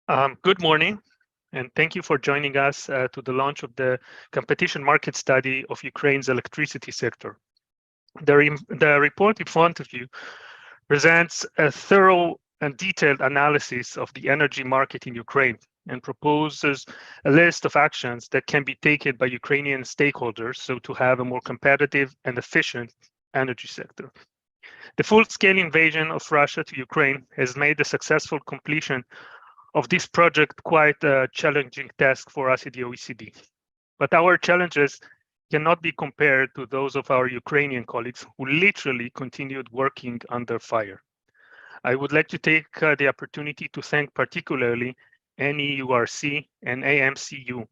Good morning, and thank you for joining us to the launch of the competition market study of Ukraine's electricity sector. The report in front of you presents a thorough and detailed analysis of the energy market in Ukraine and proposes a list of actions that can be taken by Ukrainian stakeholders so to have a more competitive and efficient energy sector. The full-scale invasion of Russia to Ukraine has made the successful completion of this project quite a challenging task for us at the OECD. But our challenges cannot be compared to those of our Ukrainian colleagues who literally continued working under fire. I would like to take the opportunity to thank particularly NEURC and AMCU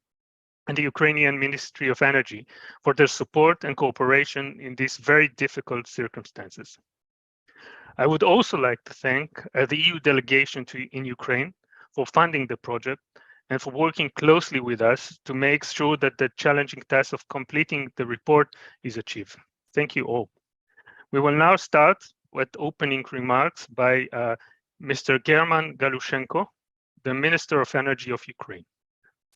and the Ukrainian Ministry of Energy for their support and cooperation in these very difficult circumstances. I would also like to thank the EU delegation in Ukraine for funding the project and for working closely with us to make sure that the challenging task of completing the report is achieved. Thank you all. We will now start with opening remarks by Mr. German Galushenko, the Minister of Energy of Ukraine.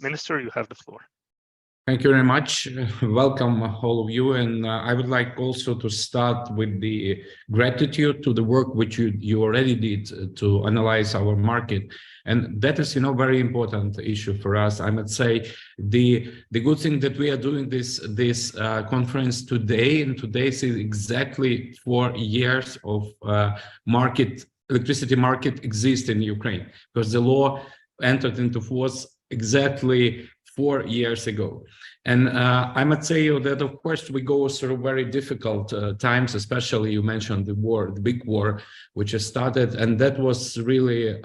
Minister, you have the floor. Thank you very much. Welcome all of you. And I would like also to start with the gratitude to the work which you already did to analyze our market. And that is, very important issue for us. I must say the good thing that we are doing this conference today, and today is exactly 4 years of electricity market exists in Ukraine, because the law entered into force exactly 4 years ago. And I must say that, of course, we go through very difficult times, especially you mentioned the war, the big war, which has started. And that was really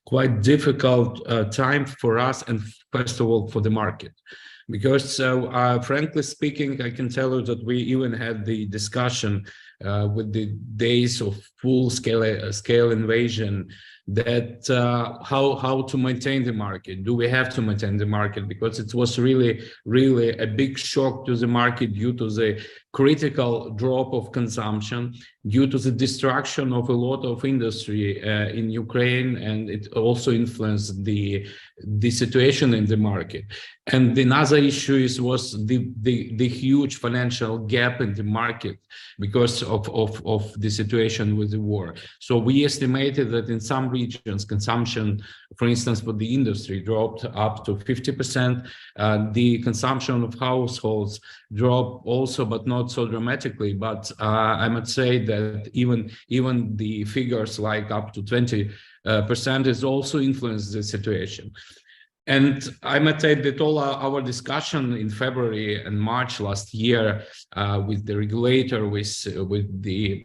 quite difficult time for us and first of all, for the market. Because frankly speaking, I can tell you that we even had the discussion with the days of full-scale invasion that how to maintain the market. Do we have to maintain the market? Because it was really a big shock to the market due to the critical drop of consumption, due to the destruction of a lot of industry in Ukraine, and it also influenced the situation in the market. And another issue was the huge financial gap in the market because of the situation with the war. So we estimated that in some regions, consumption, for instance, for the industry dropped up to 50%. The consumption of households dropped also, but not so dramatically. But I must say that even the figures like up to 20% is also influenced the situation. And I must say that all our discussion in February and March last year with the regulator, with the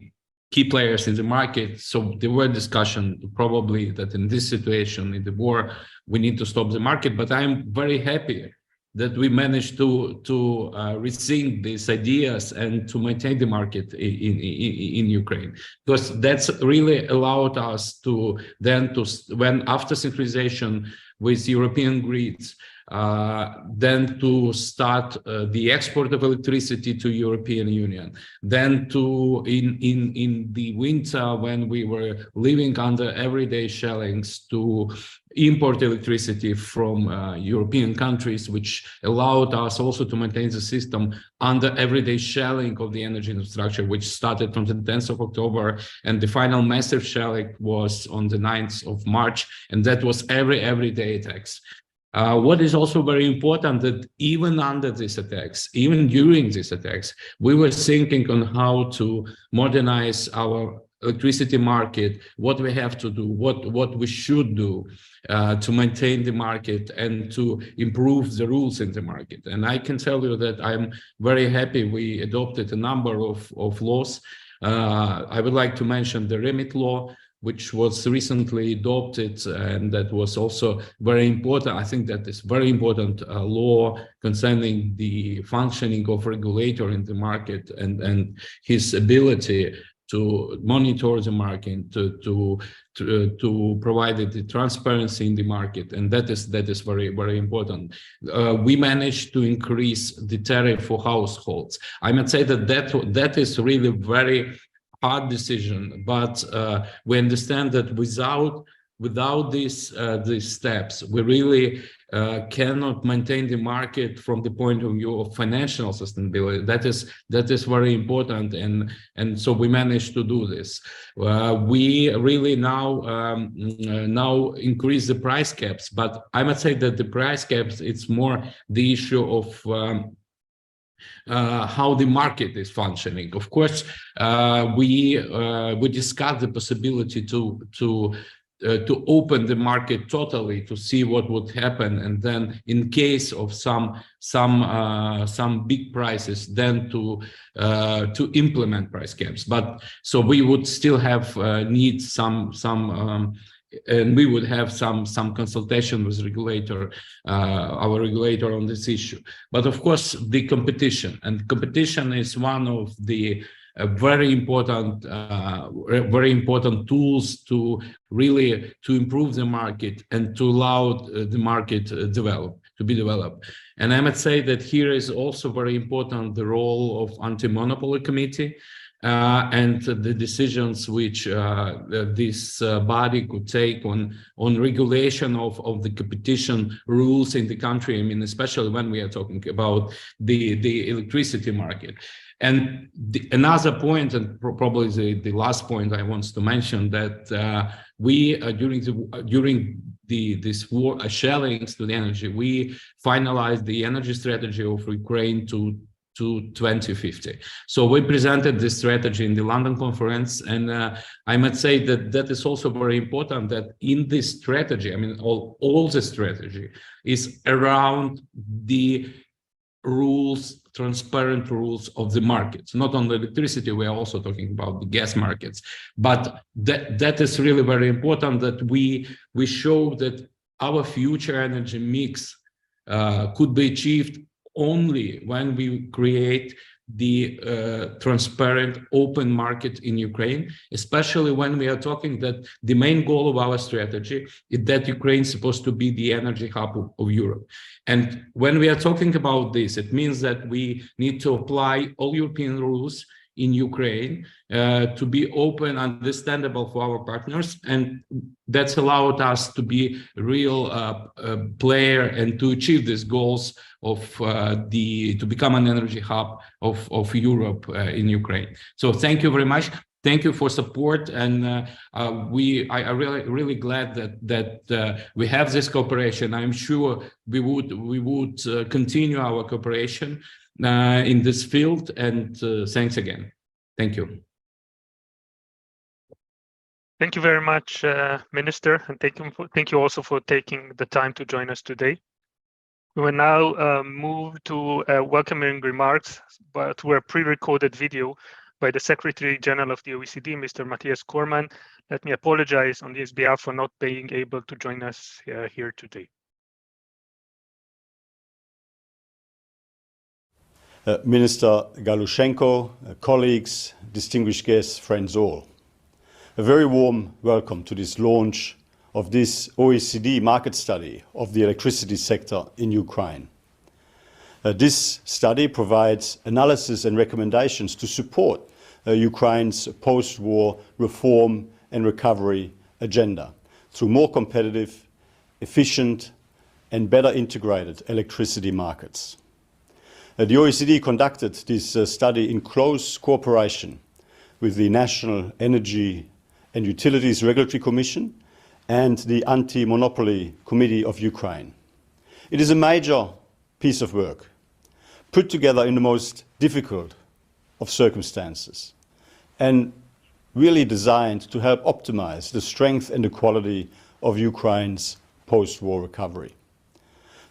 key players in the market, so there were discussion probably that in this situation, in the war, we need to stop the market. But I'm very happy that we managed to rethink these ideas and to maintain the market in Ukraine, because that's really allowed us to when after synchronization with European grids, then to start the export of electricity to European Union, then to in the winter when we were living under everyday shellings, to import electricity from European countries, which allowed us also to maintain the system under everyday shelling of the energy infrastructure, which started from the 10th of October, and the final massive shelling was on the 9th of March, and that was everyday attacks. What is also very important that even under these attacks, even during these attacks, we were thinking on how to modernize our electricity market, what we have to do, what we should do to maintain the market and to improve the rules in the market. And I can tell you that I'm very happy we adopted a number of laws. I would like to mention the remit law, which was recently adopted, and that was also very important. I think that is very important law concerning the functioning of regulator in the market and his ability to monitor the market, to provide the transparency in the market, and that is very important. We managed to increase the tariff for households. I must say that is really very hard decision, but we understand that without without these steps, we really cannot maintain the market from the point of view of financial sustainability. That is very important, and so we managed to do this. We really now increase the price caps, but I must say that the price caps, it's more the issue of how the market is functioning. Of course, we discussed the possibility to open the market totally to see what would happen, and then in case of some big prices, then to implement price caps. But so we would still have need some and we would have some consultation with our regulator on this issue. But of course, the competition is one of the very important tools to really improve the market and to allow the market to be developed. And I must say that here is also very important the role of anti-monopoly committee and the decisions which this body could take on regulation of the competition rules in the country. I mean, especially when we are talking about the electricity market. And another point, and probably the last point I want to mention, that we during this war shellings to the energy, we finalized the energy strategy of Ukraine to 2050. So we presented this strategy in the London conference, and I might say that is also very important, that in this strategy, I mean, all the strategy is around the rules, transparent rules of the markets. Not only electricity, we are also talking about the gas markets. But that is really very important, that we show that our future energy mix could be achieved only when we create the transparent open market in Ukraine, especially when we are talking that the main goal of our strategy is that Ukraine is supposed to be the energy hub of Europe. And when we are talking about this, it means that we need to apply all European rules in Ukraine to be open, understandable for our partners, and that's allowed us to be a real player and to achieve these goals of to become an energy hub of Europe in Ukraine. So thank you very much. Thank you for support, and I really glad that we have this cooperation. I'm sure we would continue our cooperation in this field, and thanks again. Thank you. Thank you very much, Minister, and thank you also for taking the time to join us today. We will now move to welcoming remarks, but to a pre-recorded video by the Secretary General of the OECD, Mr. Matthias Cormann. Let me apologize on his behalf for not being able to join us here today. Minister Galushenko, colleagues, distinguished guests, friends all. A very warm welcome to this launch of this OECD market study of the electricity sector in Ukraine. This study provides analysis and recommendations to support Ukraine's post-war reform and recovery agenda through more competitive, efficient, and better integrated electricity markets. The OECD conducted this study in close cooperation with the National Energy and Utilities Regulatory Commission and the Anti-Monopoly Committee of Ukraine. It is a major piece of work, put together in the most difficult of circumstances, and really designed to help optimize the strength and the quality of Ukraine's post-war recovery.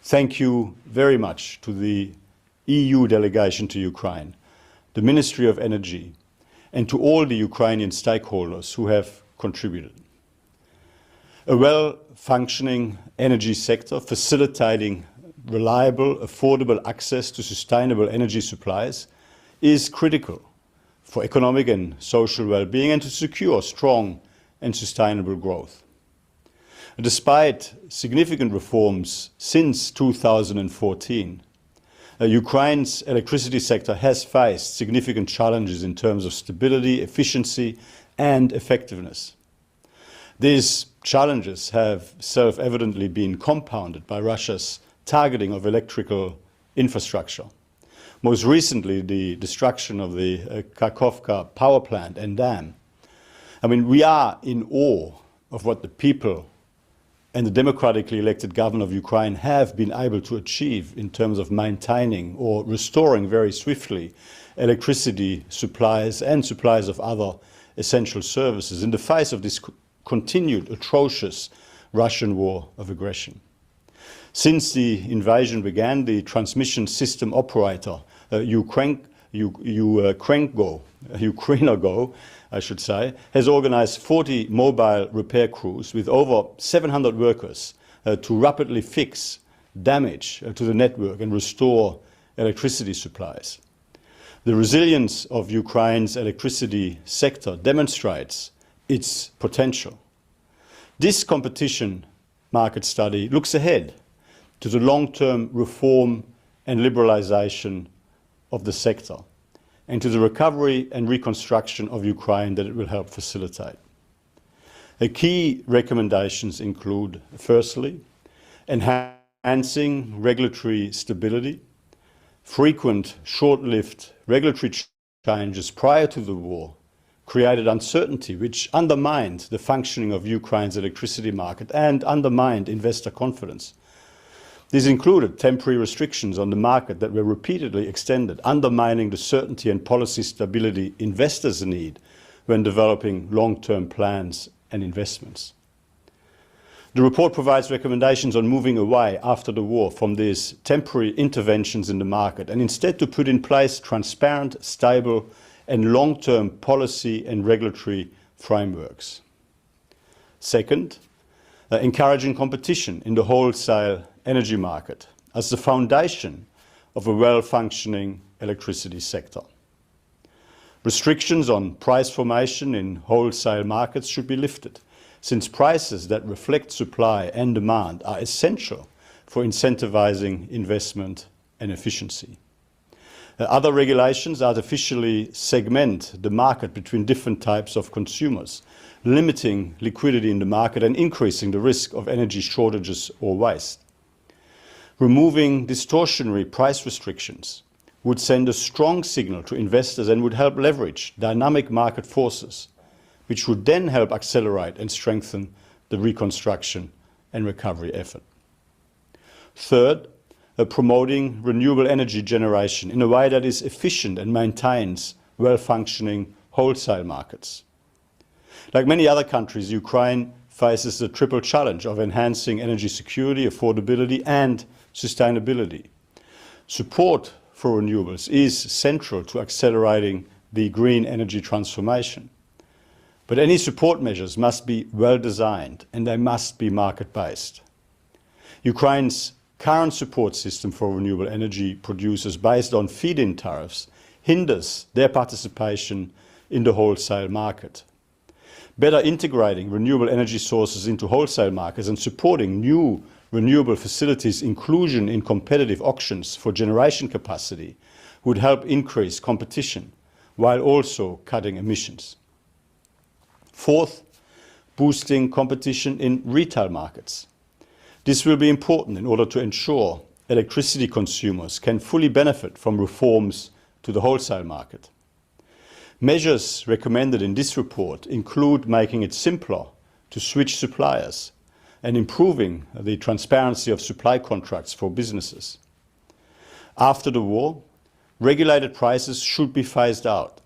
Thank you very much to the EU delegation to Ukraine, the Ministry of Energy, and to all the Ukrainian stakeholders who have contributed. A well-functioning energy sector facilitating reliable, affordable access to sustainable energy supplies is critical for economic and social well-being and to secure strong and sustainable growth. Despite significant reforms since 2014, Ukraine's electricity sector has faced significant challenges in terms of stability, efficiency, and effectiveness. This challenges have self-evidently been compounded by Russia's targeting of electrical infrastructure. Most recently, the destruction of the Kharkovka power plant and dam. I mean, we are in awe of what the people and the democratically elected government of Ukraine have been able to achieve in terms of maintaining or restoring very swiftly electricity supplies and supplies of other essential services in the face of this continued atrocious Russian war of aggression. Since the invasion began, the transmission system operator Ukrainergo, I should say, has organized 40 mobile repair crews with over 700 workers to rapidly fix damage to the network and restore electricity supplies. The resilience of Ukraine's electricity sector demonstrates its potential. This competition market study looks ahead to the long-term reform and liberalization of the sector and to the recovery and reconstruction of Ukraine that it will help facilitate. The key recommendations include, firstly, enhancing regulatory stability. Frequent short-lived regulatory changes prior to the war created uncertainty which undermined the functioning of Ukraine's electricity market and undermined investor confidence. These included temporary restrictions on the market that were repeatedly extended, undermining the certainty and policy stability investors need when developing long-term plans and investments. The report provides recommendations on moving away after the war from these temporary interventions in the market and instead to put in place transparent, stable and long-term policy and regulatory frameworks. Second, encouraging competition in the wholesale energy market as the foundation of a well-functioning electricity sector. Restrictions on price formation in wholesale markets should be lifted, since prices that reflect supply and demand are essential for incentivizing investment and efficiency. Other regulations artificially segment the market between different types of consumers, limiting liquidity in the market and increasing the risk of energy shortages or waste. Removing distortionary price restrictions would send a strong signal to investors and would help leverage dynamic market forces, which would then help accelerate and strengthen the reconstruction and recovery effort. Third, promoting renewable energy generation in a way that is efficient and maintains well-functioning wholesale markets. Like many other countries, Ukraine faces the triple challenge of enhancing energy security, affordability and sustainability. Support for renewables is central to accelerating the green energy transformation. But any support measures must be well designed and they must be market-based. Ukraine's current support system for renewable energy producers based on feed-in tariffs hinders their participation in the wholesale market. Better integrating renewable energy sources into wholesale markets and supporting new renewable facilities' inclusion in competitive auctions for generation capacity would help increase competition while also cutting emissions. Fourth, boosting competition in retail markets. This will be important in order to ensure electricity consumers can fully benefit from reforms to the wholesale market. Measures recommended in this report include making it simpler to switch suppliers and improving the transparency of supply contracts for businesses. After the war, regulated prices should be phased out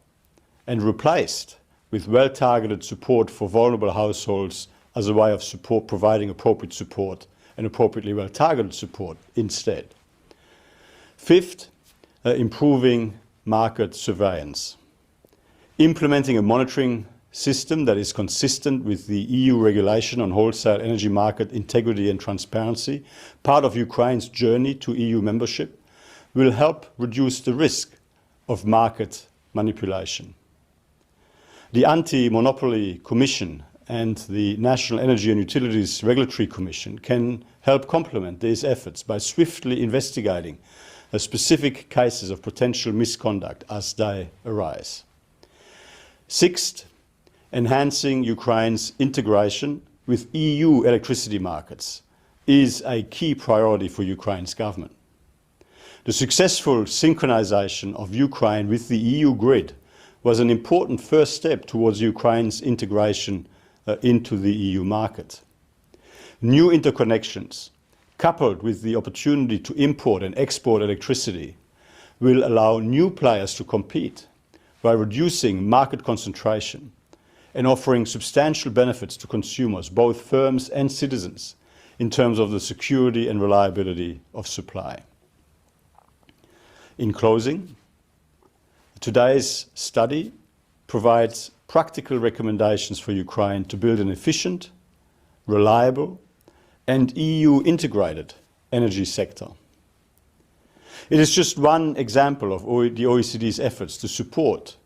and replaced with well-targeted support for vulnerable households as a way of providing appropriate support and appropriately well-targeted support instead. Fifth, improving market surveillance. Implementing a monitoring system that is consistent with the EU regulation on wholesale energy market integrity and transparency, part of Ukraine's journey to EU membership, will help reduce the risk of market manipulation. The Anti-Monopoly Commission and the National Energy and Utilities Regulatory Commission can help complement these efforts by swiftly investigating specific cases of potential misconduct as they arise. Sixth, enhancing Ukraine's integration with EU electricity markets is a key priority for Ukraine's government. The successful synchronization of Ukraine with the EU grid was an important first step towards Ukraine's integration into the EU market. New interconnections, coupled with the opportunity to import and export electricity, will allow new players to compete by reducing market concentration and offering substantial benefits to consumers, both firms and citizens, in terms of the security and reliability of supply. In closing, today's study provides practical recommendations for Ukraine to build an efficient, reliable, and EU-integrated energy sector. It is just one example of the OECD's efforts to support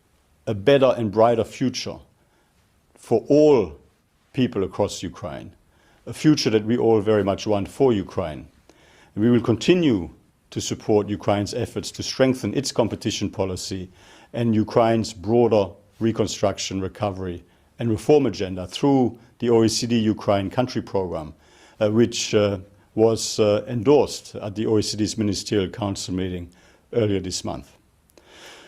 a better and brighter future for all people across Ukraine, a future that we all very much want for Ukraine. And we will continue to support Ukraine's efforts to strengthen its competition policy and Ukraine's broader reconstruction, recovery and reform agenda through the OECD Ukraine Country Programme, which was endorsed at the OECD's Ministerial Council meeting earlier this month.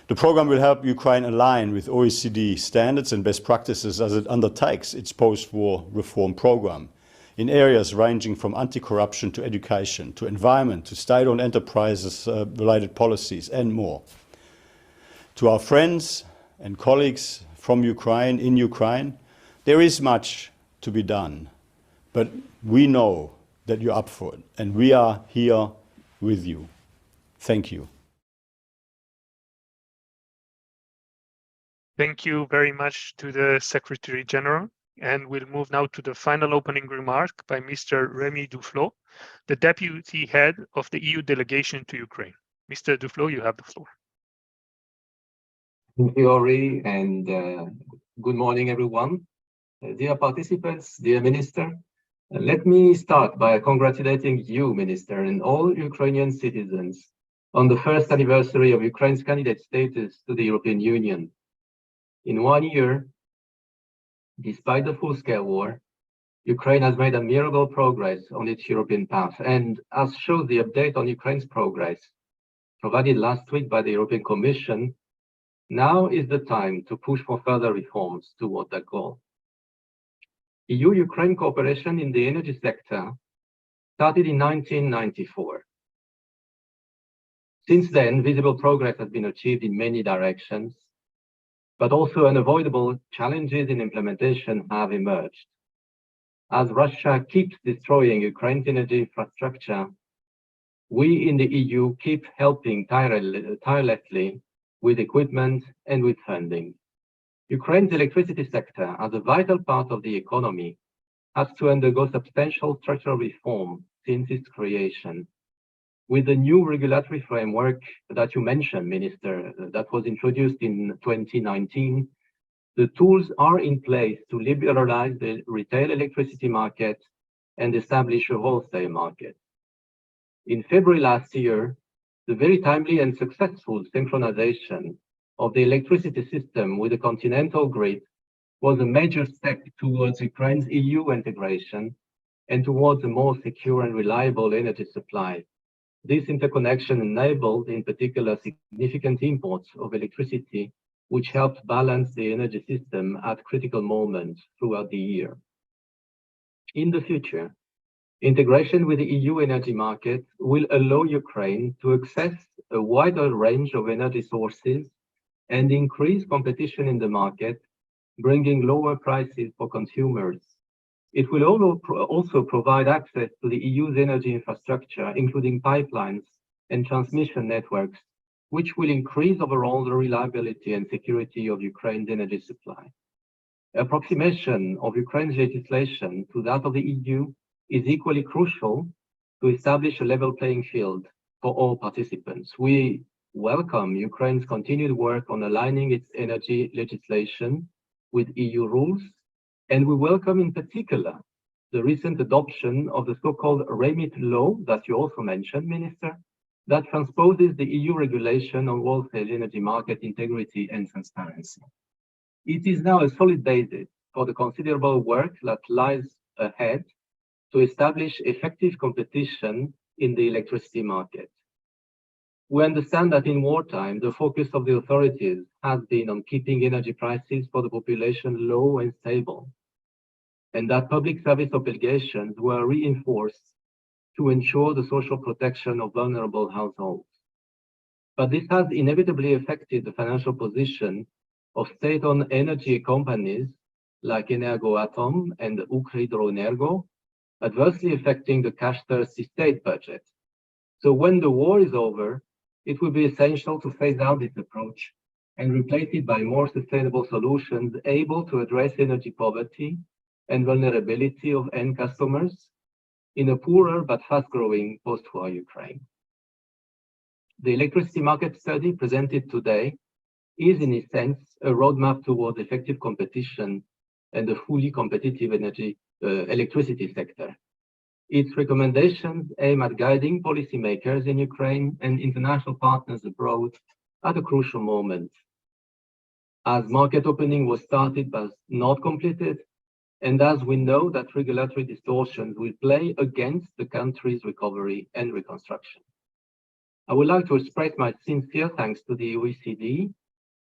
The programme will help Ukraine align with OECD standards and best practices as it undertakes its post-war reform programme in areas ranging from anti-corruption to education, to environment, to state-owned enterprises related policies and more. To our friends and colleagues from Ukraine, in Ukraine, there is much to be done, but we know that you're up for it, and we are here with you. Thank you. Thank you very much to the Secretary General. And we'll move now to the final opening remark by Mr. Rémy Duflo, the Deputy Head of the EU Delegation to Ukraine. Mr. Duflo, you have the floor. Thank you, Ori, and good morning, everyone. Dear participants, dear Minister, let me start by congratulating you, Minister, and all Ukrainian citizens on the first anniversary of Ukraine's candidate status to the European Union. In 1 year, despite the full-scale war, Ukraine has made admirable progress on its European path, and as shows the update on Ukraine's progress provided last week by the European Commission, now is the time to push for further reforms toward that goal. EU-Ukraine cooperation in the energy sector started in 1994. Since then, visible progress has been achieved in many directions, but also unavoidable challenges in implementation have emerged. As Russia keeps destroying Ukraine's energy infrastructure, we in the EU keep helping tirelessly with equipment and with funding. Ukraine's electricity sector, as a vital part of the economy, has to undergo substantial structural reform since its creation. With the new regulatory framework that you mentioned, Minister, that was introduced in 2019, the tools are in place to liberalize the retail electricity market and establish a wholesale market. In February last year, the very timely and successful synchronization of the electricity system with the continental grid was a major step towards Ukraine's EU integration and towards a more secure and reliable energy supply. This interconnection enabled, in particular, significant imports of electricity, which helped balance the energy system at critical moments throughout the year. In the future, integration with the EU energy market will allow Ukraine to access a wider range of energy sources and increase competition in the market, bringing lower prices for consumers. It will also provide access to the EU's energy infrastructure, including pipelines and transmission networks, which will increase overall the reliability and security of Ukraine's energy supply. Approximation of Ukraine's legislation to that of the EU is equally crucial to establish a level playing field for all participants. We welcome Ukraine's continued work on aligning its energy legislation with EU rules, and we welcome in particular the recent adoption of the so-called REMIT law that you also mentioned, Minister, that transposes the EU regulation on wholesale energy market integrity and transparency. It is now a solid basis for the considerable work that lies ahead to establish effective competition in the electricity market. We understand that in wartime, the focus of the authorities has been on keeping energy prices for the population low and stable, and that public service obligations were reinforced to ensure the social protection of vulnerable households. But this has inevitably affected the financial position of state-owned energy companies like Energoatom and Ukrhydroenergo, adversely affecting the cash-thirsty state budget. So when the war is over, it will be essential to phase out this approach and replace it by more sustainable solutions able to address energy poverty and vulnerability of end customers in a poorer but fast-growing post-war Ukraine. The electricity market study presented today is, in a sense, a roadmap towards effective competition and a fully competitive electricity sector. Its recommendations aim at guiding policymakers in Ukraine and international partners abroad at a crucial moment, as market opening was started but not completed, and as we know that regulatory distortions will play against the country's recovery and reconstruction. I would like to express my sincere thanks to the OECD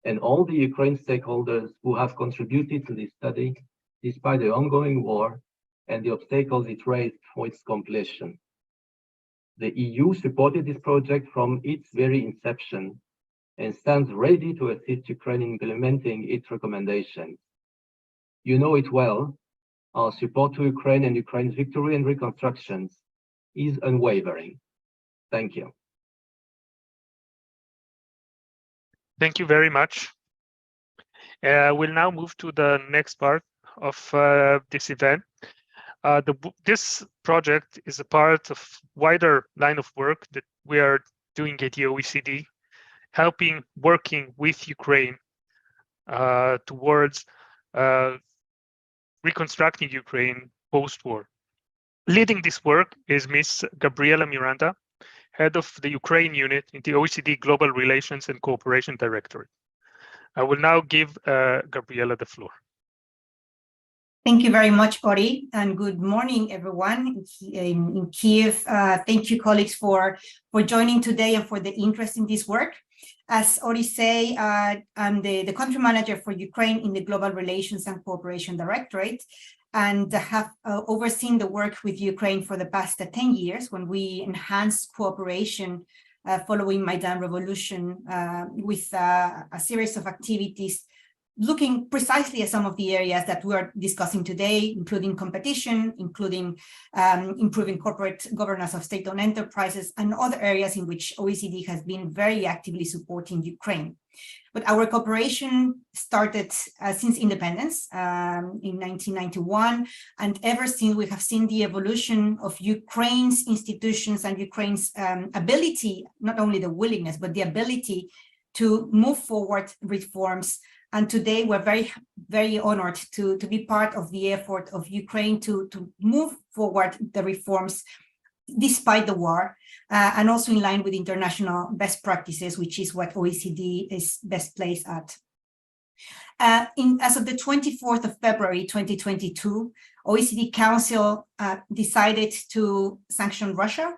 and all the Ukraine stakeholders who have contributed to this study despite the ongoing war and the obstacles it raised for its completion. The EU supported this project from its very inception and stands ready to assist Ukraine in implementing its recommendations. You know it well, our support to Ukraine and Ukraine's victory and reconstructions is unwavering. Thank you. Thank you very much. We'll now move to the next part of this event. This project is a part of wider line of work that we are doing at the OECD, working with Ukraine towards reconstructing Ukraine post-war. Leading this work is Ms. Gabriela Miranda, head of the Ukraine unit in the OECD Global Relations and Cooperation Directorate. I will now give Gabriela the floor. Thank you very much, Ori, and good morning, everyone in Kiev. Thank you, colleagues, for joining today and for the interest in this work. As Ori say, I'm the country manager for Ukraine in the Global Relations and Cooperation Directorate, and have overseen the work with Ukraine for the past 10 years when we enhanced cooperation following Maidan Revolution with a series of activities looking precisely at some of the areas that we are discussing today, including competition, including improving corporate governance of state-owned enterprises, and other areas in which OECD has been very actively supporting Ukraine. But our cooperation started since independence in 1991, and ever since we have seen the evolution of Ukraine's institutions and Ukraine's ability, not only the willingness, but the ability to move forward reforms. And today we're very, very honored to be part of the effort of Ukraine to move forward the reforms despite the war, and also in line with international best practices, which is what OECD is best placed at. As of the 24th of February 2022, OECD Council decided to sanction Russia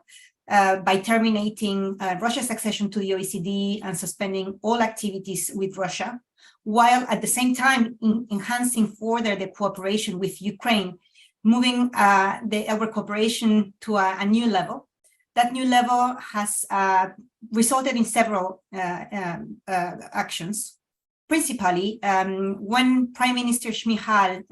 by terminating Russia's accession to the OECD and suspending all activities with Russia, while at the same time enhancing further the cooperation with Ukraine, moving our cooperation to a new level. That new level has resulted in several actions. Principally, when Prime Minister Shmyhal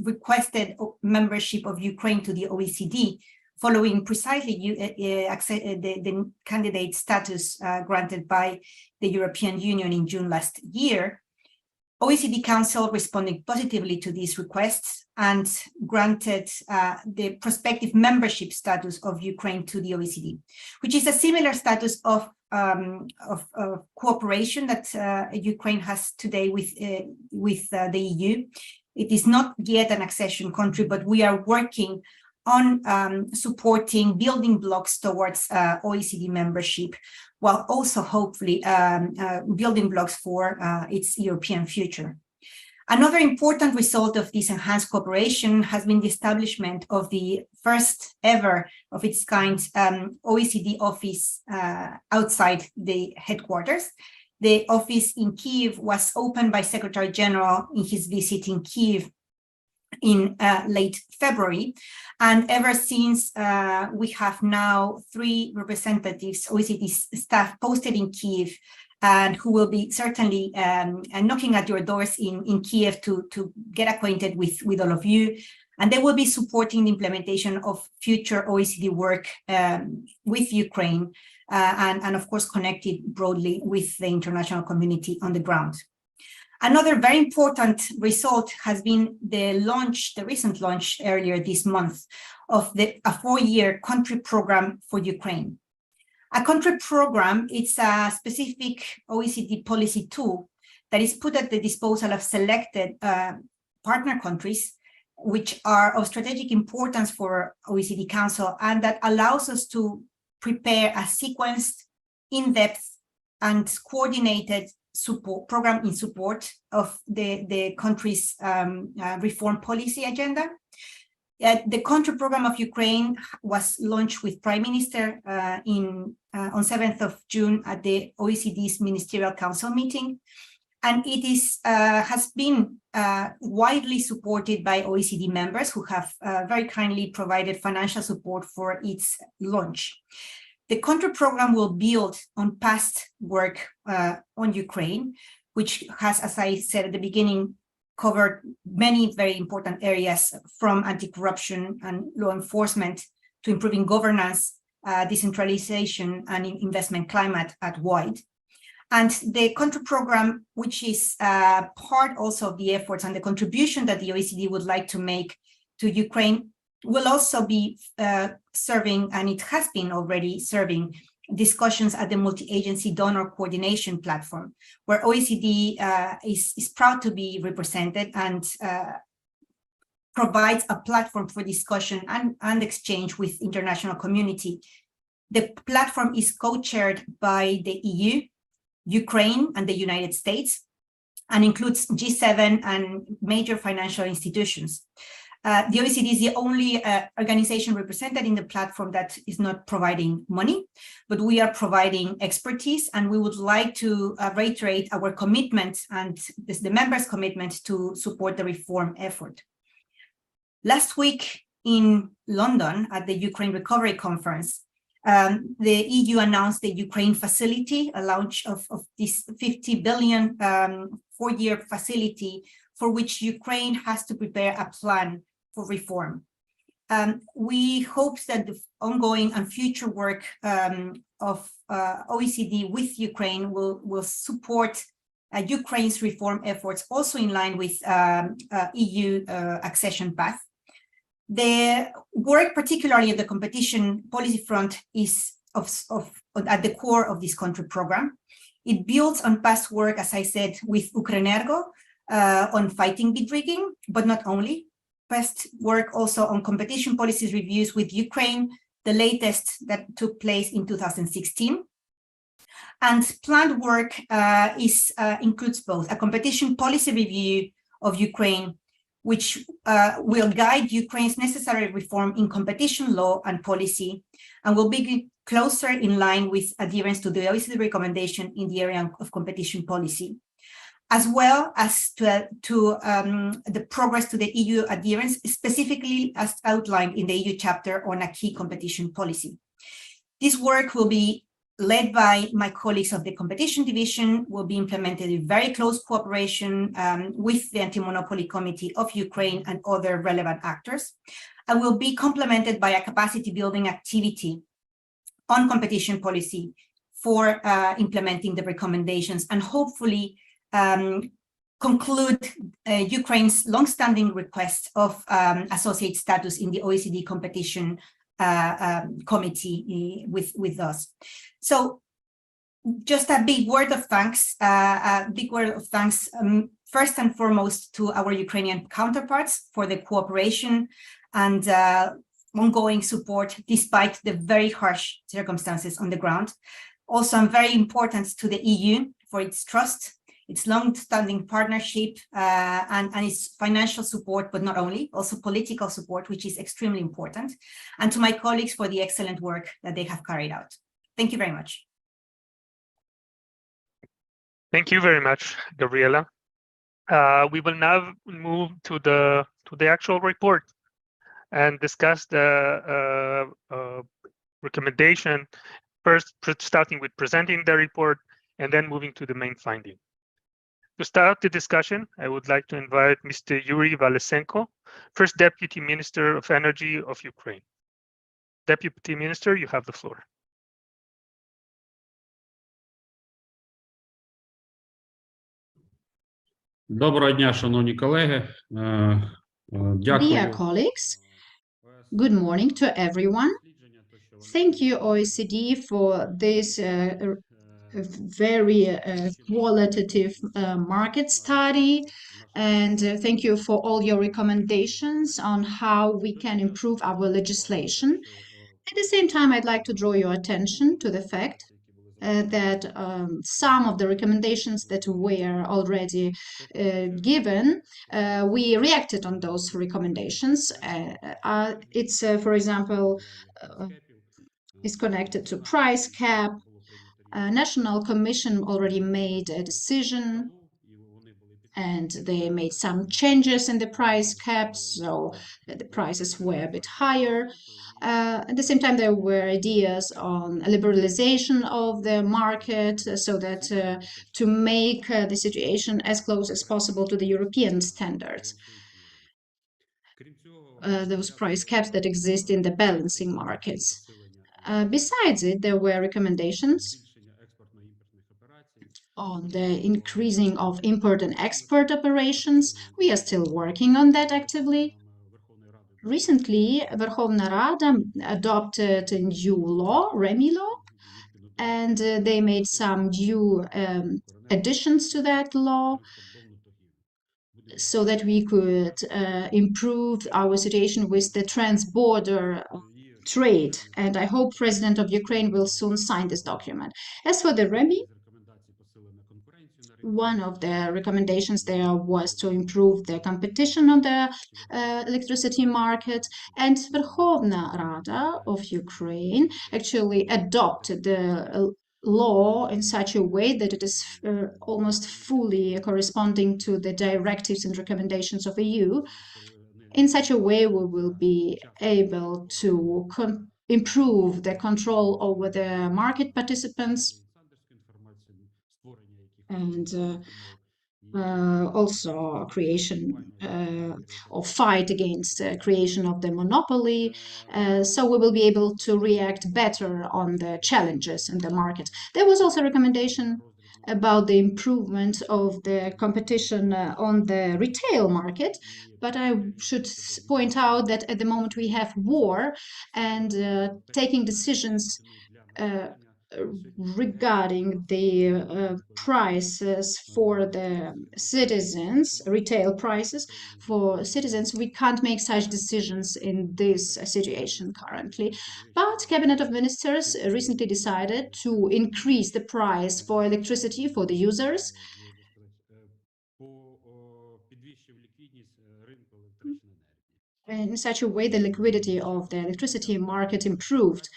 requested membership of Ukraine to the OECD, following precisely the candidate status granted by the European Union in June last year, OECD Council responded positively to these requests and granted the prospective membership status of Ukraine to the OECD, which is a similar status of cooperation that Ukraine has today with the EU. It is not yet an accession country, but we are working on supporting building blocks towards OECD membership, while also hopefully building blocks for its European future. Another important result of this enhanced cooperation has been the establishment of the first ever of its kind OECD office outside the headquarters. The office in Kyiv was opened by Secretary General in his visit in Kyiv in late February. And ever since, we have now 3 representatives, OECD staff posted in Kyiv, and who will be certainly knocking at your doors in Kyiv to get acquainted with all of you. And they will be supporting the implementation of future OECD work with Ukraine, and of course connected broadly with the international community on the ground. Another very important result has been the recent launch earlier this month of a 4-year country program for Ukraine. A country program, it's a specific OECD policy tool that is put at the disposal of selected partner countries, which are of strategic importance for OECD Council, and that allows us to prepare a sequenced, in-depth, and coordinated program in support of the country's reform policy agenda. The country program of Ukraine was launched with Prime Minister on 7th of June at the OECD's Ministerial Council meeting, and it has been widely supported by OECD members who have very kindly provided financial support for its launch. The country program will build on past work on Ukraine, which has, as I said at the beginning, covered many very important areas, from anti-corruption and law enforcement to improving governance, decentralization, and investment climate at wide. And the country program, which is part also of the efforts and the contribution that the OECD would like to make to Ukraine, will also be serving, and it has been already serving, discussions at the multi-agency donor coordination platform, where OECD is proud to be represented and provides a platform for discussion and exchange with international community. The platform is co-chaired by the EU, Ukraine, and the United States, and includes G7 and major financial institutions. The OECD is the only organization represented in the platform that is not providing money, but we are providing expertise, and we would like to reiterate our commitment and the members' commitment to support the reform effort. Last week in London at the Ukraine Recovery Conference, the EU announced the Ukraine facility, a launch of this 50 billion 4-year facility for which Ukraine has to prepare a plan for reform. We hope that the ongoing and future work of OECD with Ukraine will support Ukraine's reform efforts, also in line with EU accession path. The work, particularly at the competition policy front, is at the core of this country program. It builds on past work, as I said, with Ukrenergo on fighting bid rigging, but not only. Past work also on competition policies reviews with Ukraine, the latest that took place in 2016. And planned work includes both a competition policy review of Ukraine, which will guide Ukraine's necessary reform in competition law and policy, and will be closer in line with adherence to the OECD recommendation in the area of competition policy, as well as to the progress to the EU adherence, specifically as outlined in the EU chapter on a key competition policy. This work will be led by my colleagues of the competition division, will be implemented in very close cooperation with the Anti-Monopoly Committee of Ukraine and other relevant actors, and will be complemented by a capacity building activity on competition policy for implementing the recommendations, and hopefully conclude Ukraine's long-standing request of associate status in the OECD competition committee with us. So just a big word of thanks, first and foremost to our Ukrainian counterparts for the cooperation and ongoing support despite the very harsh circumstances on the ground. Also, very important to the EU for its trust, its long-standing partnership, and its financial support, but not only, also political support, which is extremely important, and to my colleagues for the excellent work that they have carried out. Thank you very much. Thank you very much, Gabriela. We will now move to the actual report and discuss the recommendation, first starting with presenting the report and then moving to the main finding. To start the discussion, I would like to invite Mr. Yuri Valesenko, First Deputy Minister of Energy of Ukraine. Deputy Minister, you have the floor. Доброго дня, шановні колеги. Dear colleagues, good morning to everyone. Thank you, OECD, for this very qualitative market study, and thank you for all your recommendations on how we can improve our legislation. At the same time, I'd like to draw your attention to the fact that some of the recommendations that were already given, we reacted on those recommendations. It's, for example, is connected to price cap. National Commission already made a decision, and they made some changes in the price caps, so the prices were a bit higher. At the same time, there were ideas on liberalization of the market, so that to make the situation as close as possible to the European standards. Those price caps that exist in the balancing markets. Besides it, there were recommendations on the increasing of import and export operations. We are still working on that actively. Recently, Verkhovna Rada adopted a new law, REMI law, and they made some new additions to that law so that we could improve our situation with the trans-border trade. And I hope President of Ukraine will soon sign this document. As for the REMI, one of the recommendations there was to improve the competition on the electricity market, and Verkhovna Rada of Ukraine actually adopted the law in such a way that it is almost fully corresponding to the directives and recommendations of EU. In such a way, we will be able to improve the control over the market participants, and also creation or fight against creation of the monopoly. So we will be able to react better on the challenges in the market. There was also a recommendation about the improvement of the competition on the retail market, but I should point out that at the moment we have war, and taking decisions regarding the prices for the citizens, retail prices for citizens, we can't make such decisions in this situation currently. But Cabinet of Ministers recently decided to increase the price for electricity for the users. In such a way, the liquidity of the electricity market improved.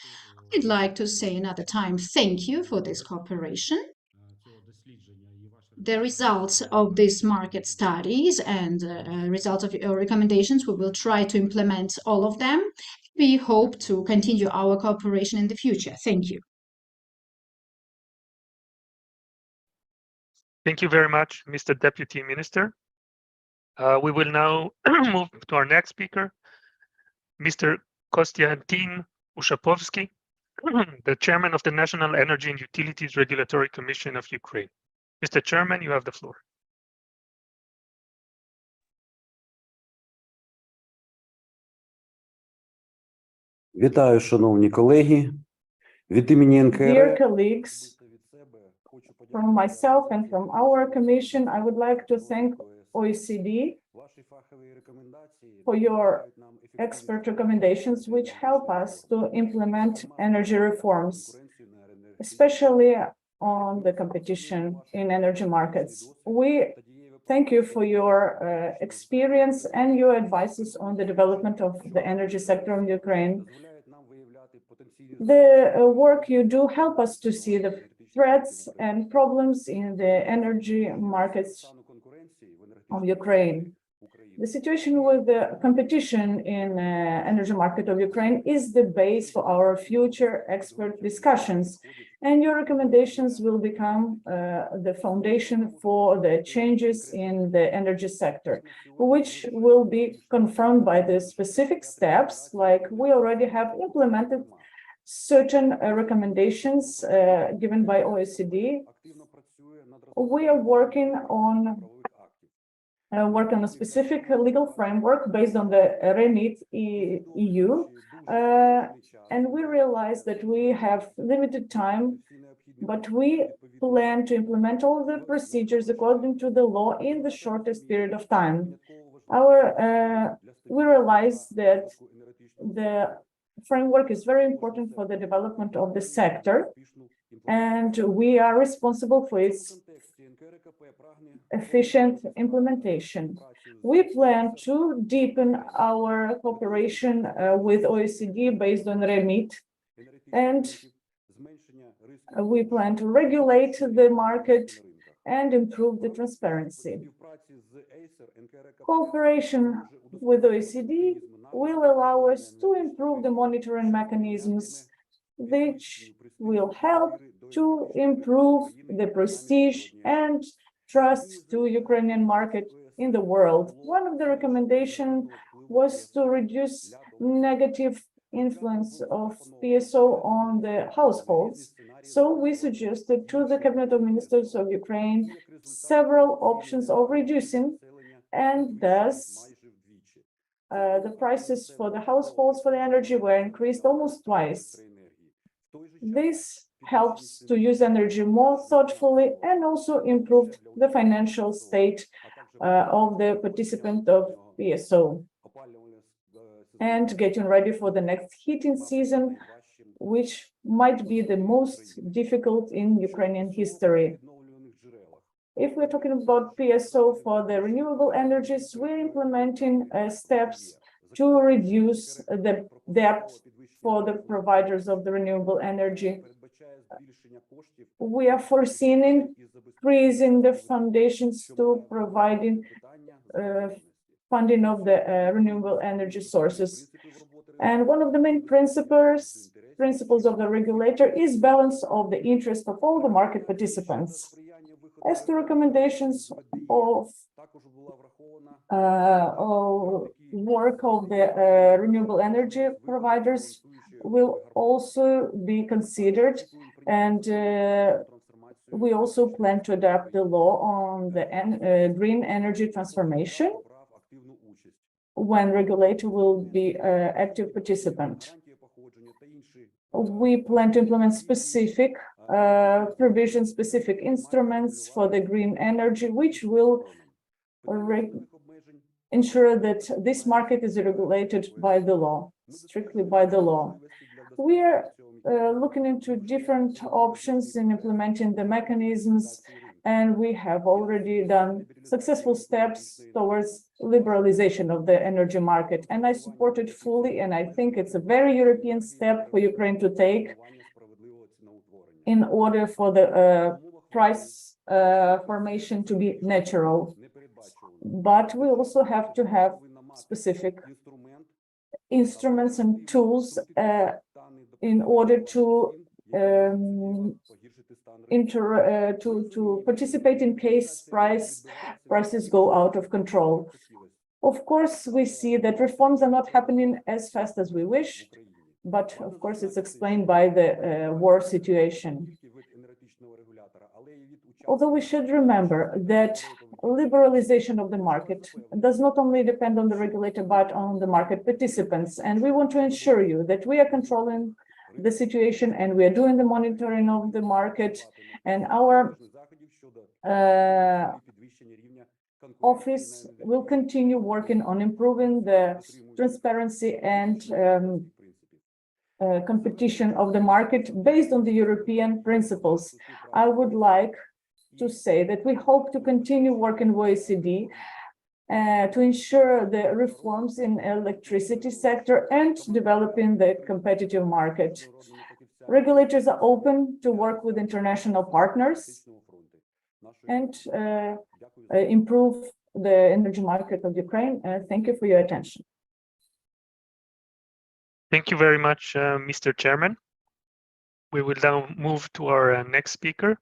I'd like to say another time, thank you for this cooperation. The results of these market studies and results of your recommendations, we will try to implement all of them. We hope to continue our cooperation in the future. Thank you. Thank you very much, Mr. Deputy Minister. We will now move to our next speaker, Mr. Konstantin Ushapovsky, the Chairman of the National Energy and Utilities Regulatory Commission of Ukraine. Mr. Chairman, you have the floor. Вітаю, шановні колеги. Від імені НКР. Dear colleagues, from myself and from our commission, I would like to thank OECD for your expert recommendations, which help us to implement energy reforms. Especially, on the competition in energy markets. We thank you for your experience and your advices on the development of the energy sector in Ukraine. The work you do help us to see the threats and problems in the energy markets of Ukraine. The situation with the competition in energy market of Ukraine is the base for our future expert discussions, and your recommendations will become the foundation for the changes in the energy sector, which will be confirmed by the specific steps, like we already have implemented certain recommendations given by OECD. We are working on a specific legal framework based on the REMIT EU, and we realize that we have limited time, but we plan to implement all the procedures according to the law in the shortest period of time. We realize that the framework is very important for the development of the sector, and we are responsible for its efficient implementation. We plan to deepen our cooperation with OECD based on REMIT, and we plan to regulate the market and improve the transparency. Cooperation with OECD will allow us to improve the monitoring mechanisms, which will help to improve the prestige and trust to Ukrainian market in the world. One of the recommendations was to reduce negative influence of PSO on the households. So we suggested to the Cabinet of Ministers of Ukraine several options of reducing, and thus the prices for the households for the energy were increased almost twice. This helps to use energy more thoughtfully and also improved the financial state of the participant of PSO. And getting ready for the next heating season, which might be the most difficult in Ukrainian history. If we're talking about PSO for the renewable energies, we're implementing steps to reduce the debt for the providers of the renewable energy. We are foreseeing increasing the foundations to providing funding of the renewable energy sources. And one of the main principles of the regulator is balance of the interest of all the market participants. As to recommendations of work of the renewable energy providers will also be considered, and we also plan to adapt the law on the green energy transformation when regulator will be active participant. We plan to implement specific provision, specific instruments for the green energy, which will ensure that this market is regulated by the law, strictly by the law. We are looking into different options in implementing the mechanisms, and we have already done successful steps towards liberalization of the energy market. And I support it fully, and I think it's a very European step for Ukraine to take in order for the price formation to be natural. But we also have to have specific instruments and tools in order to participate in case prices go out of control. Of course, we see that reforms are not happening as fast as we wish, but of course it's explained by the war situation. Although we should remember that liberalization of the market does not only depend on the regulator, but on the market participants. And we want to ensure you that we are controlling the situation and we are doing the monitoring of the market, and our office will continue working on improving the transparency and competition of the market based on the European principles. I would like to say that we hope to continue working with OECD to ensure the reforms in electricity sector and developing the competitive market. Regulators are open to work with international partners and improve the energy market of Ukraine. Thank you for your attention. Thank you very much, Mr. Chairman. We will now move to our next speaker,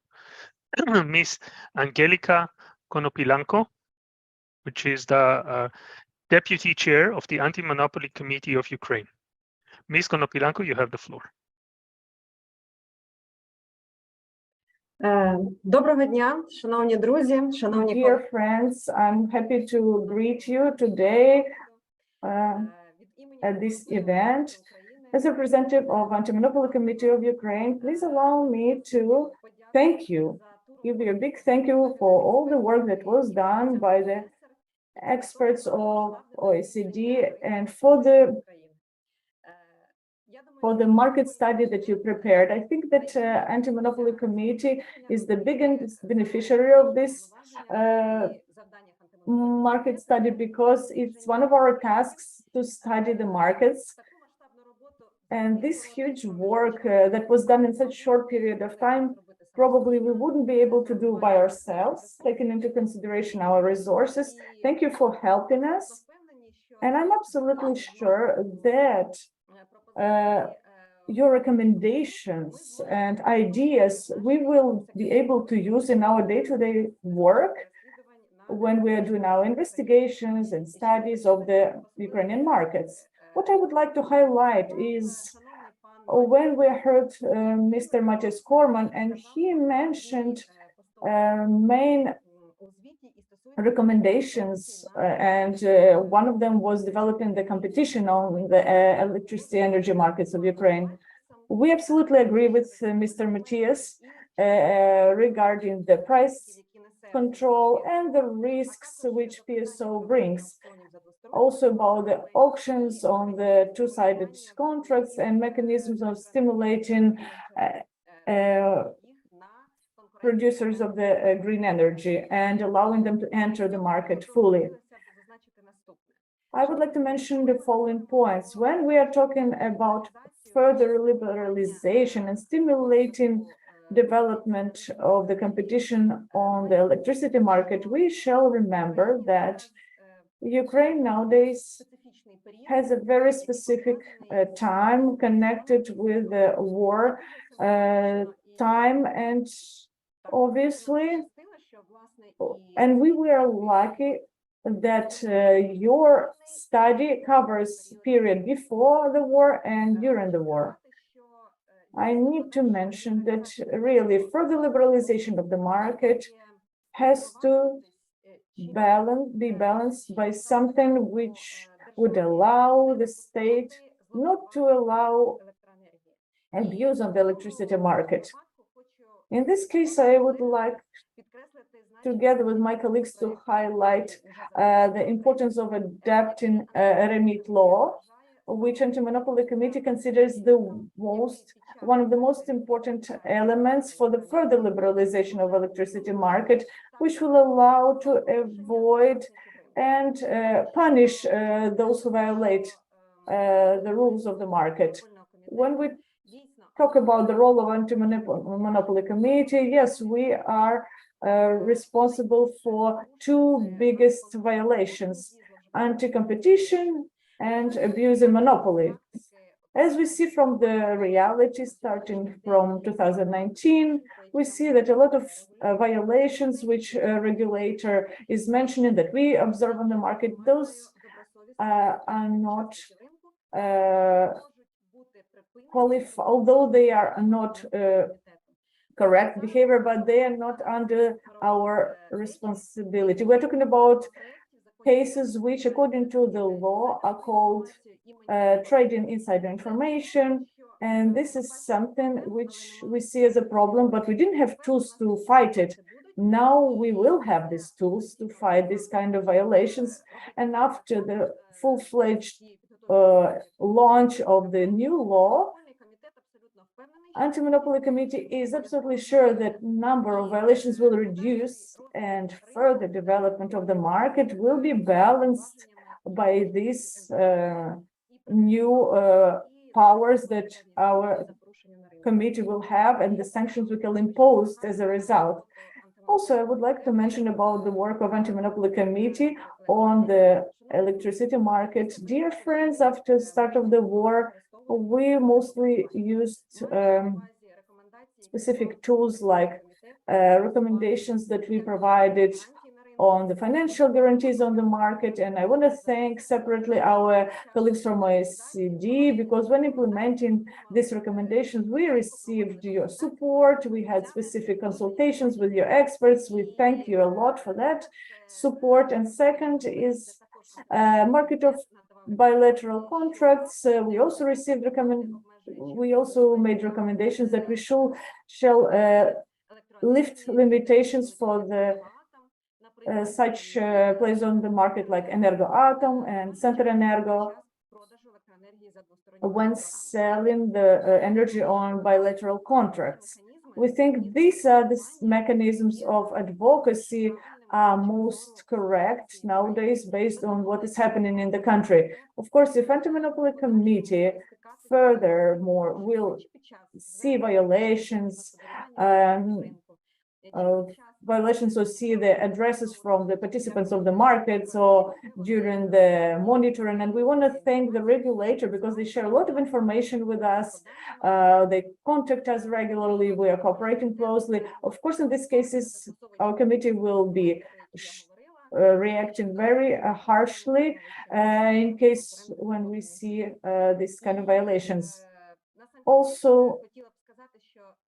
Ms. Angelika Konopilanko, which is the Deputy Chair of the Anti-Monopoly Committee of Ukraine. Ms. Konopilanko, you have the floor. Доброго дня, шановні друзі, шановні Dear friends, I'm happy to greet you today at this event. As a representative of Anti-Monopoly Committee of Ukraine, please allow me to thank you, give you a big thank you for all the work that was done by the experts of OECD and for the market study that you prepared. I think that Anti-Monopoly Committee is the biggest beneficiary of this market study because it's one of our tasks to study the markets. And this huge work that was done in such a short period of time, probably we wouldn't be able to do by ourselves, taking into consideration our resources. Thank you for helping us. And I'm absolutely sure that your recommendations and ideas we will be able to use in our day-to-day work when we are doing our investigations and studies of the Ukrainian markets. What I would like to highlight is when we heard Mr. Matthias Korman, and he mentioned main recommendations, and one of them was developing the competition on the electricity energy markets of Ukraine. We absolutely agree with Mr. Matthias regarding the price control and the risks which PSO brings. Also about the auctions on the two-sided contracts and mechanisms of stimulating producers of the green energy and allowing them to enter the market fully. I would like to mention the following points. When we are talking about further liberalization and stimulating development of the competition on the electricity market, we shall remember that Ukraine nowadays has a very specific time connected with the war time, and obviously, and we were lucky that your study covers period before the war and during the war. I need to mention that really further liberalization of the market has to be balanced by something which would allow the state not to allow abuse of the electricity market. In this case, I would like, together with my colleagues, to highlight the importance of adapting REMIT law, which Anti-Monopoly Committee considers one of the most important elements for the further liberalization of electricity market, which will allow to avoid and punish those who violate the rules of the market. When we talk about the role of Anti-Monopoly Committee, yes, we are responsible for two biggest violations: anti-competition and abuse and monopoly. As we see from the reality starting from 2019, we see that a lot of violations which a regulator is mentioning that we observe on the market, those are not qualified, although they are not correct behavior, but they are not under our responsibility. We're talking about cases which, according to the law, are called trading insider information, and this is something which we see as a problem, but we didn't have tools to fight it. Now we will have these tools to fight this kind of violations, and after the full-fledged launch of the new law, Anti-Monopoly Committee is absolutely sure that number of violations will reduce and further development of the market will be balanced by these new powers that our committee will have and the sanctions we can impose as a result. Also, I would like to mention about the work of Anti-Monopoly Committee on the electricity market. Dear friends, after the start of the war, we mostly used specific tools like recommendations that we provided on the financial guarantees on the market. And I want to thank separately our colleagues from OECD, because when implementing these recommendations, we received your support. We had specific consultations with your experts. We thank you a lot for that support. And second is market of bilateral contracts. We also received we also made recommendations that we shall lift limitations for the such players on the market like Energoatom and Centrenergo when selling the energy on bilateral contracts. We think these are the mechanisms of advocacy are most correct nowadays based on what is happening in the country. Of course, if Anti-Monopoly Committee furthermore will see violations or see the addresses from the participants of the markets or during the monitoring. And we want to thank the regulator because they share a lot of information with us. They contact us regularly. We are cooperating closely. Of course, in these cases, our committee will be reacting very harshly in case when we see these kind of violations. Also,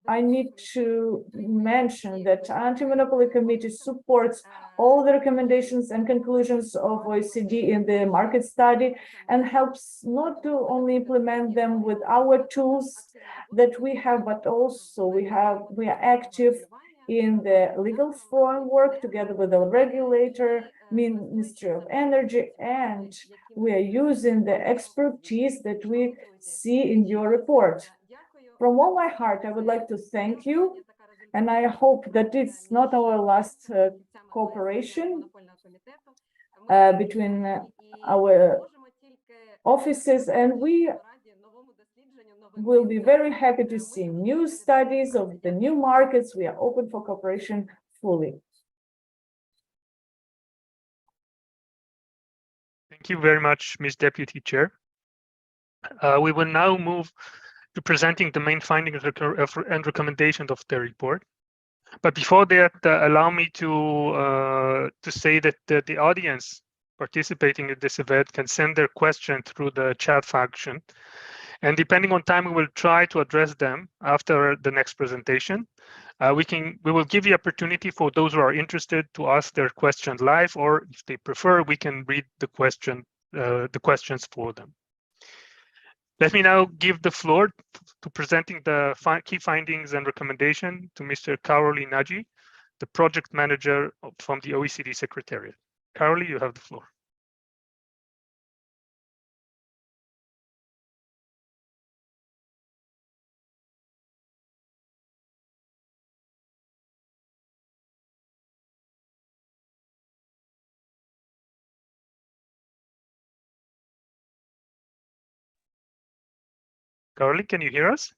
I need to mention that Anti-Monopoly Committee supports all the recommendations and conclusions of OECD in the market study and helps not to only implement them with our tools that we have, but also we are active in the legal framework together with the regulator, Ministry of Energy, and we are using the expertise that we see in your report. From all my heart, I would like to thank you, and I hope that it's not our last cooperation between our offices, and we will be very happy to see new studies of the new markets. We are open for cooperation fully. Thank you very much, Ms. Deputy Chair. We will now move to presenting the main findings and recommendations of the report. But before that, allow me to say that the audience participating in this event can send their question through the chat function. And depending on time, we will try to address them after the next presentation. We will give the opportunity for those who are interested to ask their question live, or if they prefer, we can read the questions for them. Let me now give the floor to presenting the key findings and recommendation to Mr. Karoli Nagy, the project manager from the OECD Secretariat. Karoli, you have the floor. Karoli, can you hear us?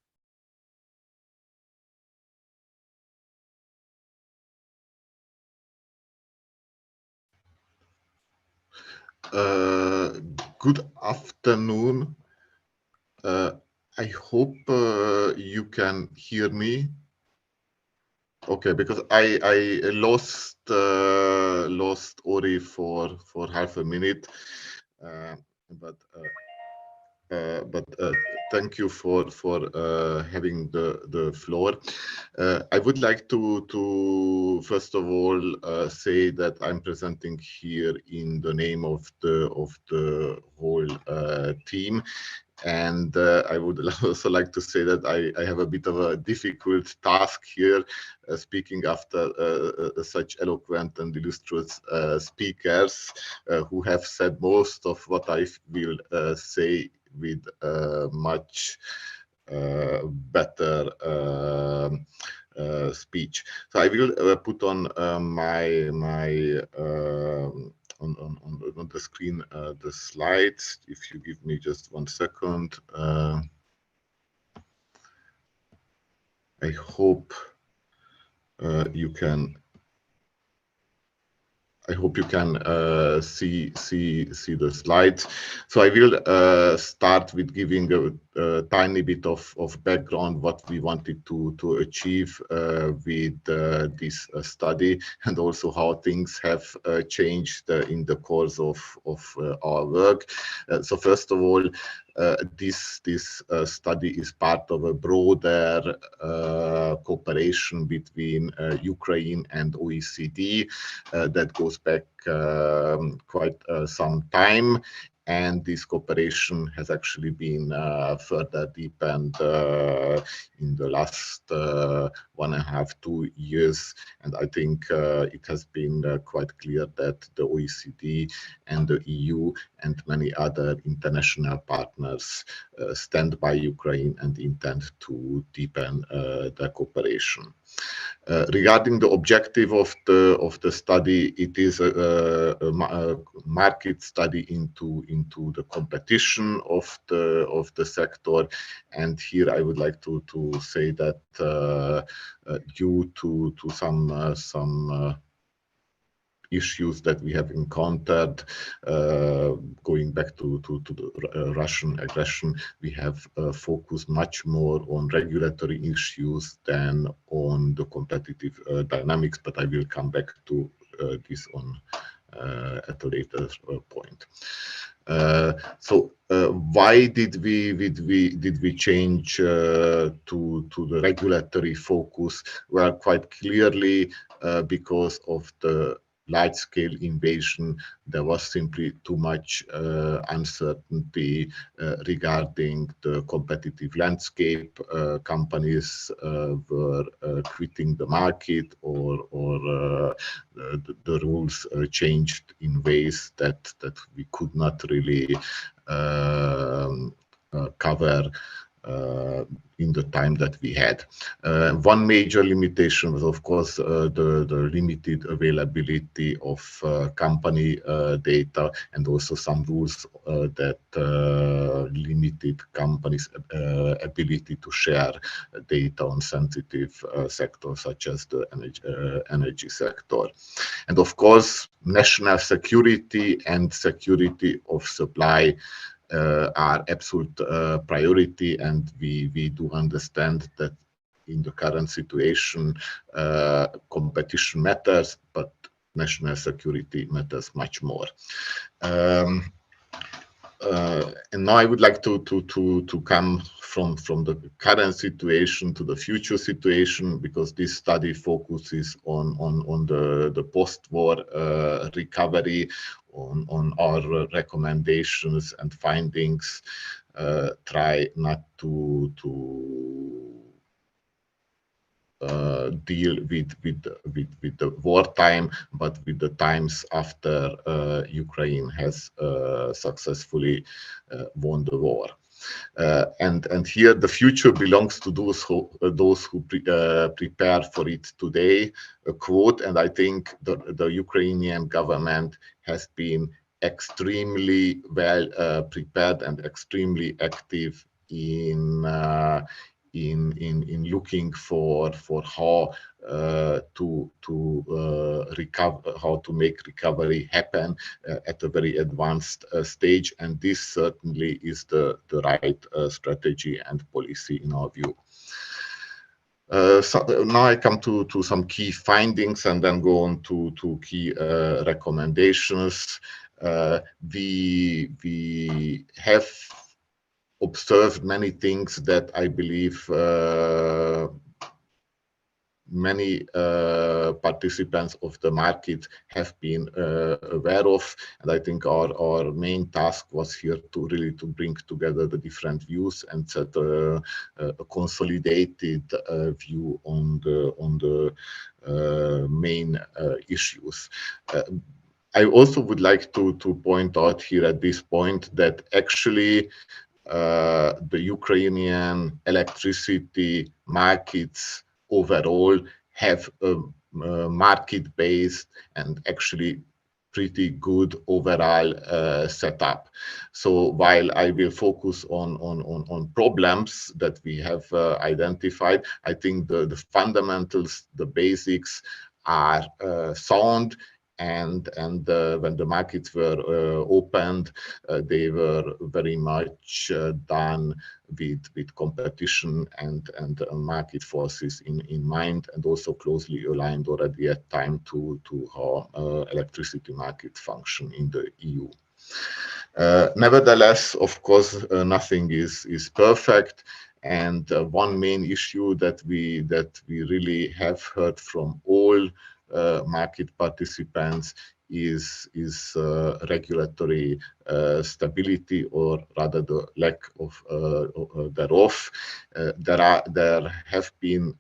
Good afternoon. I hope you can hear me. Okay, because I lost Ori for half a minute, but thank you for having the floor. I would like to first of all say that I'm presenting here in the name of the whole team. And I would also like to say that I have a bit of a difficult task here, speaking after such eloquent and illustrious speakers who have said most of what I will say with much better speech. So I will put on my on the screen the slides. If you give me just 1 second. I hope you can. I hope you can see the slides. So I will start with giving a tiny bit of background what we wanted to achieve with this study, and also how things have changed in the course of our work. So first of all, this study is part of a broader cooperation between Ukraine and OECD that goes back quite some time. And this cooperation has actually been further deepened in the last 1.5 to 2 years. And I think it has been quite clear that the OECD and the EU and many other international partners stand by Ukraine and intend to deepen the cooperation. Regarding the objective of the study, it is a market study into the competition of the sector, and here I would like to say that due to some issues that we have encountered going back to the Russian aggression, we have focused much more on regulatory issues than on the competitive dynamics, but I will come back to this on at a later point. So why did we change to the regulatory focus? Well, quite clearly because of the large-scale invasion, there was simply too much uncertainty regarding the competitive landscape. Companies were quitting the market, or the rules changed in ways that we could not really cover in the time that we had. One major limitation was, of course, the limited availability of company data, and also some rules that limited companies' ability to share data on sensitive sectors such as the energy sector. And of course, national security and security of supply are absolute priority, and we do understand that in the current situation competition matters, but national security matters much more. And now I would like to come from the current situation to the future situation, because this study focuses on the post-war recovery, on our recommendations and findings. Try not to deal with the wartime, but with the times after Ukraine has successfully won the war. And here the future belongs to those who prepare for it today. A quote, and I think the Ukrainian government has been extremely well prepared and extremely active in looking for how to recover, how to make recovery happen at a very advanced stage, and this certainly is the right strategy and policy in our view. So now I come to some key findings and then go on to key recommendations. We have observed many things that I believe many participants of the market have been aware of, and I think our main task was here to really bring together the different views and set a consolidated view on the main issues. I also would like to point out here at this point that actually the Ukrainian electricity markets overall have a market-based and actually pretty good overall setup. So while I will focus on problems that we have identified, I think the fundamentals, the basics are sound, and when the markets were opened, they were very much done with competition and market forces in mind, and also closely aligned already at time to how electricity markets function in the EU. Nevertheless, of course, nothing is perfect, and one main issue that we really have heard from all market participants is regulatory stability, or rather the lack of thereof. There have been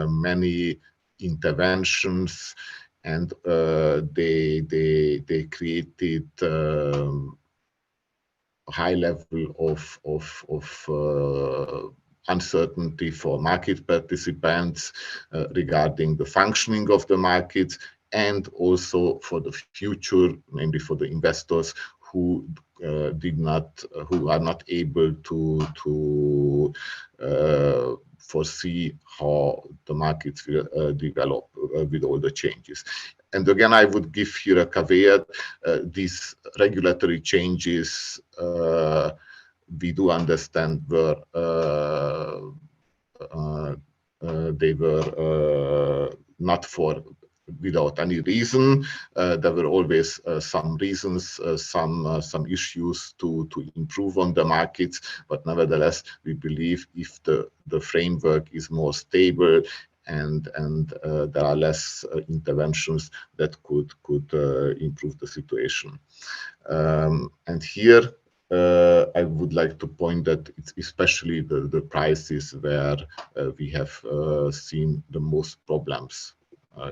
many interventions, and they created high level of uncertainty for market participants regarding the functioning of the markets, and also for the future, namely for the investors who are not able to foresee how the markets will develop with all the changes. And again, I would give here a caveat. These regulatory changes, we do understand they were not without any reason. There were always some reasons, some issues to improve on the markets, but nevertheless, we believe if the framework is more stable and there are less interventions, that could improve the situation. And here I would like to point that it's especially the prices where we have seen the most problems,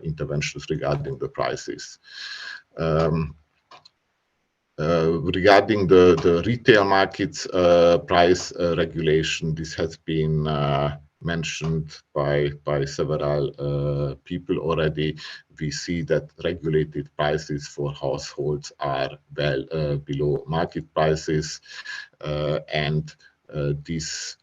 interventions regarding the prices. Regarding the retail markets price regulation, this has been mentioned by several people already. We see that regulated prices for households are well below market prices, and this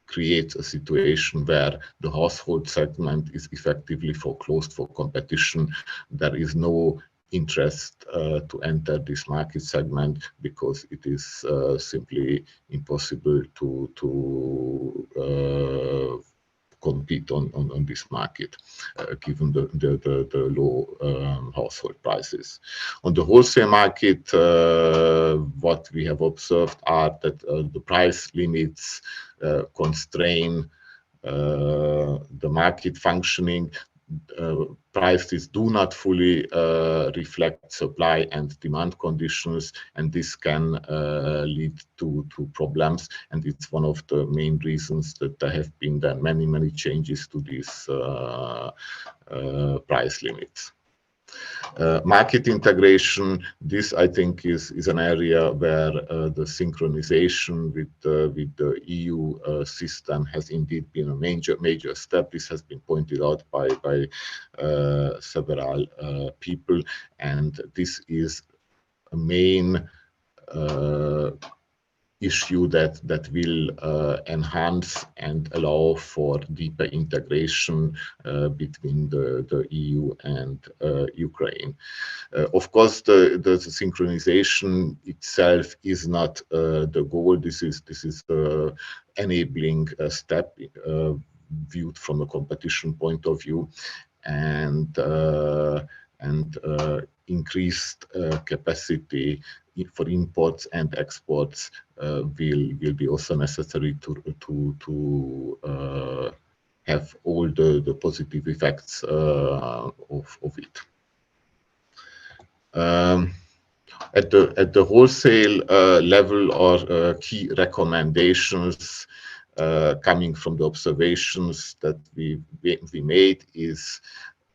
creates a situation where the household segment is effectively foreclosed for competition. There is no interest to enter this market segment because it is simply impossible to compete on this market given the low household prices. On the wholesale market, what we have observed are that the price limits constrain the market functioning. Prices do not fully reflect supply and demand conditions, and this can lead to problems. And it's one of the main reasons that there have been then many changes to these price limits. Market integration, this I think is an area where the synchronization with the EU system has indeed been a major step. This has been pointed out by several people, and this is a main issue that will enhance and allow for deeper integration between the EU and Ukraine. Of course, the synchronization itself is not the goal. This is the enabling step viewed from a competition point of view, and increased capacity for imports and exports will be also necessary to have all the positive effects of it. At the wholesale level, or key recommendations coming from the observations that we made is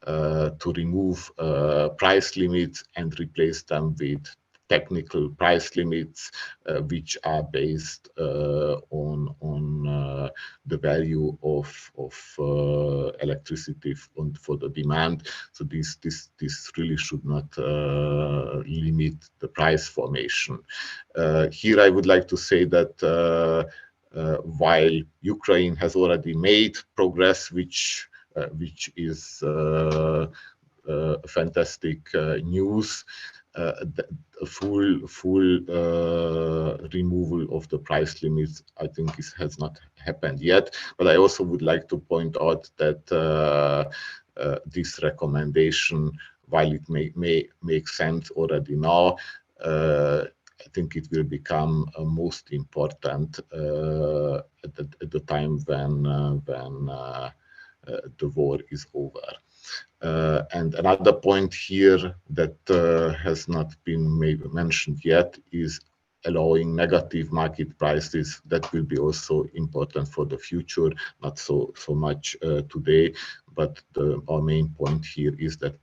to remove price limits and replace them with technical price limits, which are based on the value of electricity for the demand. So this really should not limit the price formation. Here I would like to say that while Ukraine has already made progress, which is fantastic news, a full removal of the price limits, I think, has not happened yet. But I also would like to point out that this recommendation, while it may make sense already now, I think it will become most important at the time when the war is over. And another point here that has not been mentioned yet is allowing negative market prices. That will be also important for the future, not so much today, but our main point here is that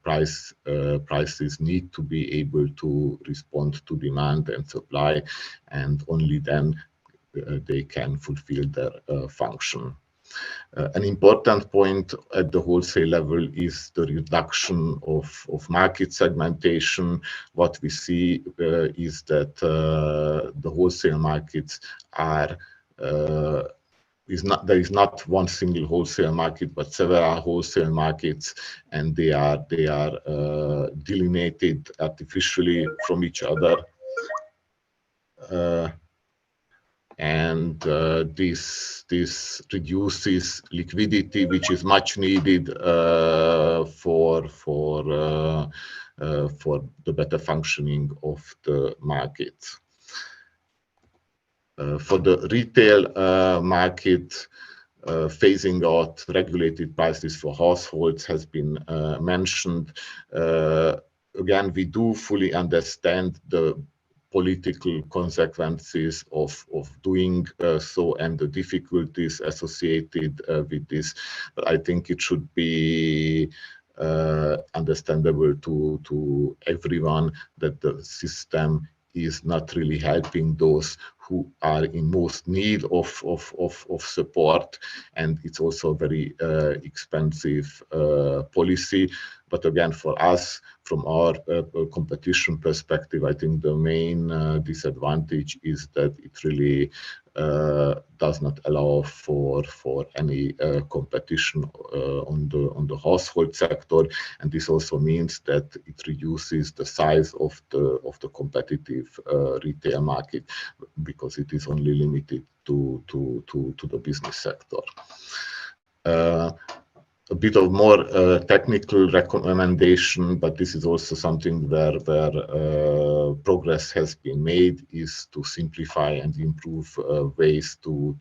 prices need to be able to respond to demand and supply, and only then they can fulfill their function. An important point at the wholesale level is the reduction of market segmentation. What we see is that the wholesale markets are there is not one single wholesale market, but several wholesale markets, and they are delineated artificially from each other. And this reduces liquidity, which is much needed for the better functioning of the markets. For the retail market, phasing out regulated prices for households has been mentioned. Again, we do fully understand the political consequences of doing so and the difficulties associated with this. But I think it should be understandable to everyone that the system is not really helping those who are in most need of support, and it's also a very expensive policy. But again, for us, from our competition perspective, I think the main disadvantage is that it really does not allow for any competition on the household sector, and this also means that it reduces the size of the competitive retail market, because it is only limited to the business sector. A bit of more technical recommendation, but this is also something where progress has been made, is to simplify and improve ways to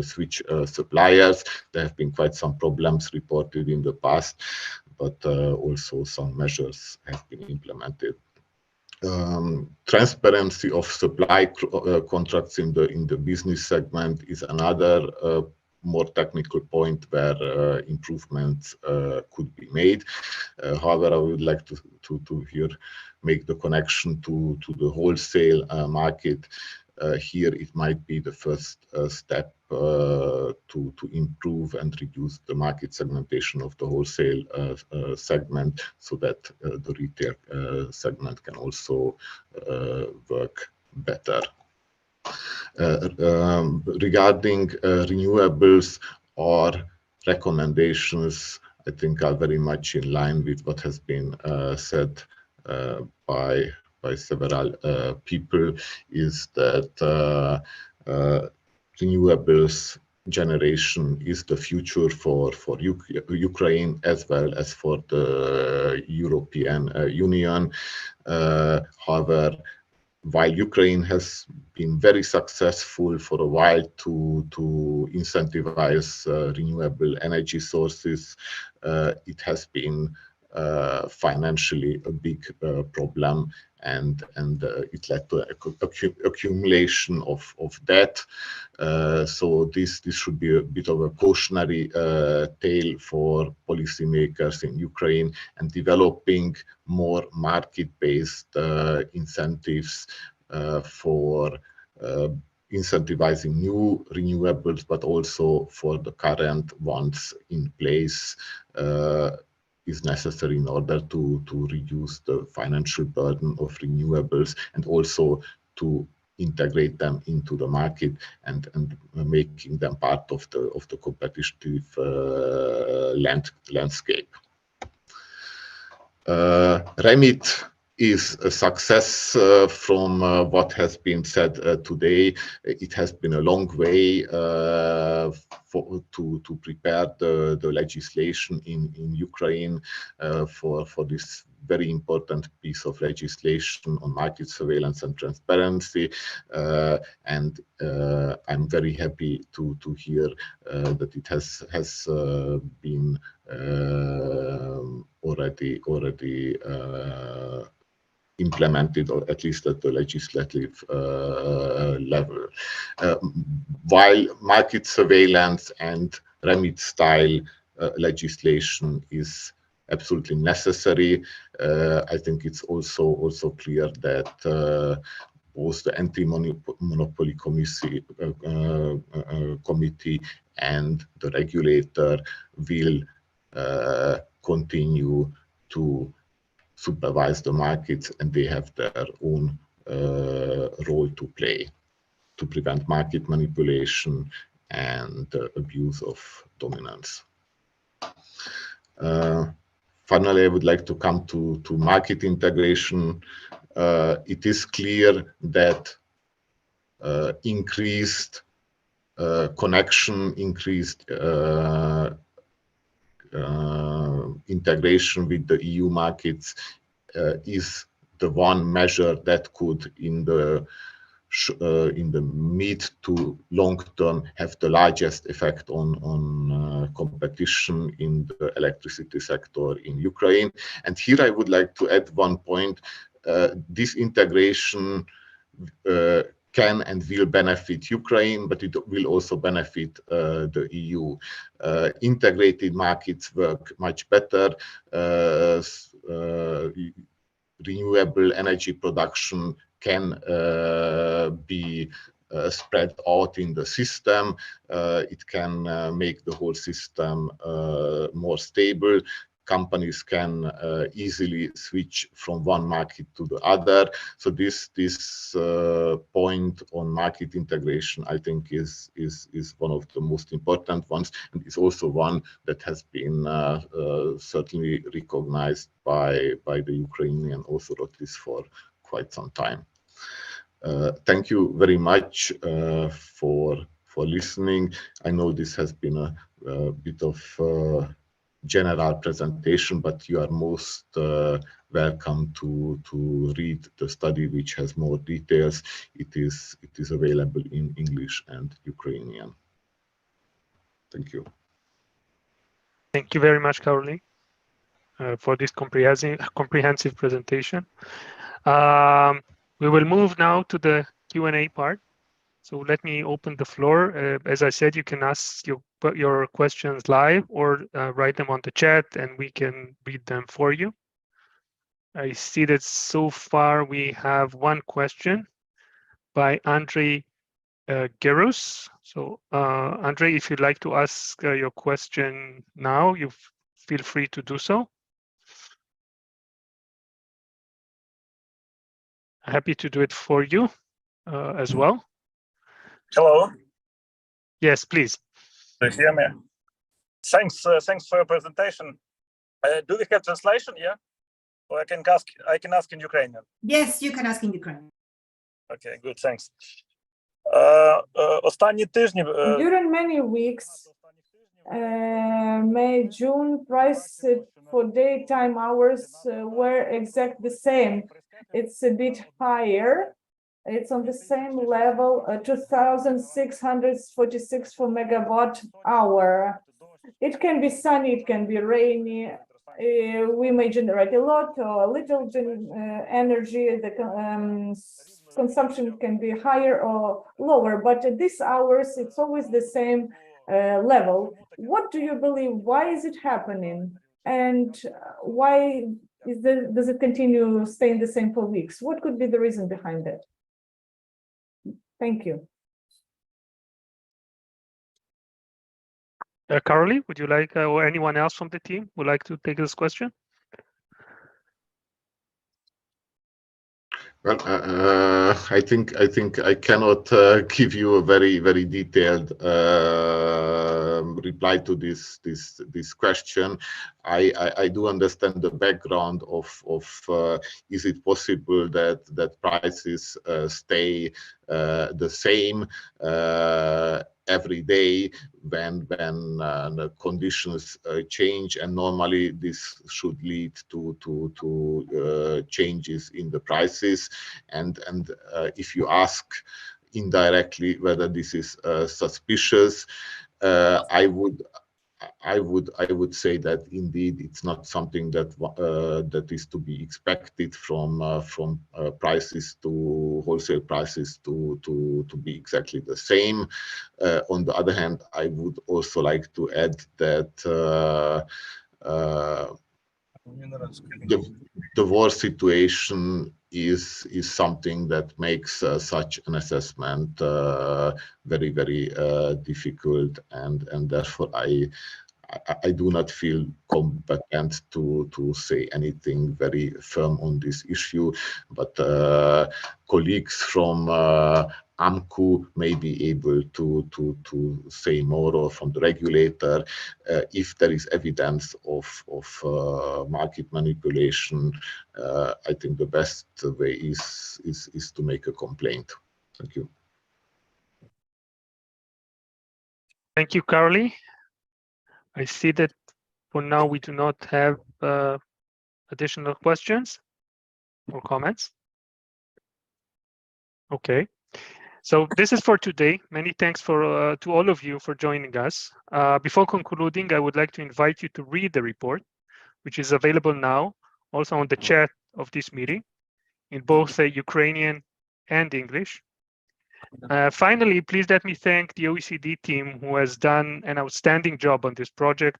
switch suppliers. There have been quite some problems reported in the past, but also some measures have been implemented. Transparency of supply contracts in the business segment is another more technical point where improvements could be made. However, I would like to here make the connection to the wholesale market. Here it might be the first step to improve and reduce the market segmentation of the wholesale segment, so that the retail segment can also work better. Regarding renewables, our recommendations, I think, are very much in line with what has been said by several people, is that renewables generation is the future for Ukraine as well as for the European Union. However, while Ukraine has been very successful for a while to incentivize renewable energy sources, it has been financially a big problem, and it led to accumulation of debt. So this should be a bit of a cautionary tale for policymakers in Ukraine, and developing more market-based incentives for incentivizing new renewables, but also for the current ones in place is necessary in order to reduce the financial burden of renewables, and also to integrate them into the market and making them part of the competitive landscape. REMIT is a success from what has been said today. It has been a long way to prepare the legislation in Ukraine for this very important piece of legislation on market surveillance and transparency. And I'm very happy to hear that it has been already implemented, or at least at the legislative level. While market surveillance and REMIT style legislation is absolutely necessary, I think it's also clear that both the anti-monopoly committee and the regulator will continue to supervise the markets, and they have their own role to play to prevent market manipulation and abuse of dominance. Finally, I would like to come to market integration. It is clear that increased connection, increased integration with the EU markets is the one measure that could, in the mid to long term, have the largest effect on competition in the electricity sector in Ukraine. And here I would like to add one point. This integration can and will benefit Ukraine, but it will also benefit the EU. Integrated markets work much better. Renewable energy production can be spread out in the system. It can make the whole system more stable. Companies can easily switch from one market to the other. So this point on market integration, I think, is one of the most important ones, and is also one that has been certainly recognized by the Ukrainian authorities for quite some time. Thank you very much for listening. I know this has been a bit of general presentation, but you are most welcome to read the study, which has more details. It is available in English and Ukrainian. Thank you. Thank you very much, Caroline, for this comprehensive presentation. We will move now to the Q&A part. So let me open the floor. As I said, you can ask your questions live or write them on the chat, and we can read them for you. I see that so far we have one question by Andrei Gerus. So Andrei, if you'd like to ask your question now, you feel free to do so. Happy to do it for you as well. Hello. Yes, please. Do you hear me? Thanks for your presentation. Do we have translation? Yeah, or I can ask in Ukrainian. Yes, you can ask in Ukrainian. Okay, good. Thanks. During many weeks, May, June, price for daytime hours were exactly the same. It's a bit higher. It's on the same level, 2,646 for megawatt hour. It can be sunny, it can be rainy, we may generate a lot or a little energy. The consumption can be higher or lower, but at these hours, it's always the same level. What do you believe? Why is it happening? And why does it continue staying the same for weeks? What could be the reason behind that? Thank you. Carolee, would you like, or anyone else from the team would like to take this question? Well, I think I cannot give you a very detailed reply to this question. I do understand the background of is it possible that prices stay the same every day when the conditions change, and normally this should lead to changes in the prices. And if you ask indirectly whether this is suspicious, I would say that indeed it's not something that that is to be expected from prices to wholesale prices to be exactly the same. On the other hand, I would also like to add that the war situation is something that makes such an assessment very difficult, and therefore I do not feel competent to say anything very firm on this issue, but colleagues from AMCU may be able to say more, or from the regulator, if there is evidence of market manipulation. I think the best way is to make a complaint. Thank you. Thank you, Carolee. I see that for now we do not have additional questions or comments. Okay, so this is for today. Many thanks to all of you for joining us. Before concluding, I would like to invite you to read the report, which is available now, also on the chat of this meeting, in both Ukrainian and English. Finally, please let me thank the OECD team, who has done an outstanding job on this project: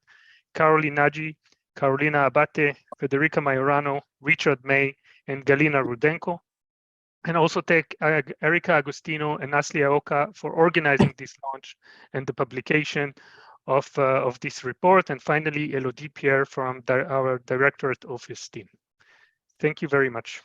Carolee Nagy, Carolina Abate, Federica Majorano, Richard May, and Galina Rudenko. And also thank Erica Agostino and Aslia Oka for organizing this launch and the publication of this report. And finally, Elodie Pierre from our Directorate Office team. Thank you very much.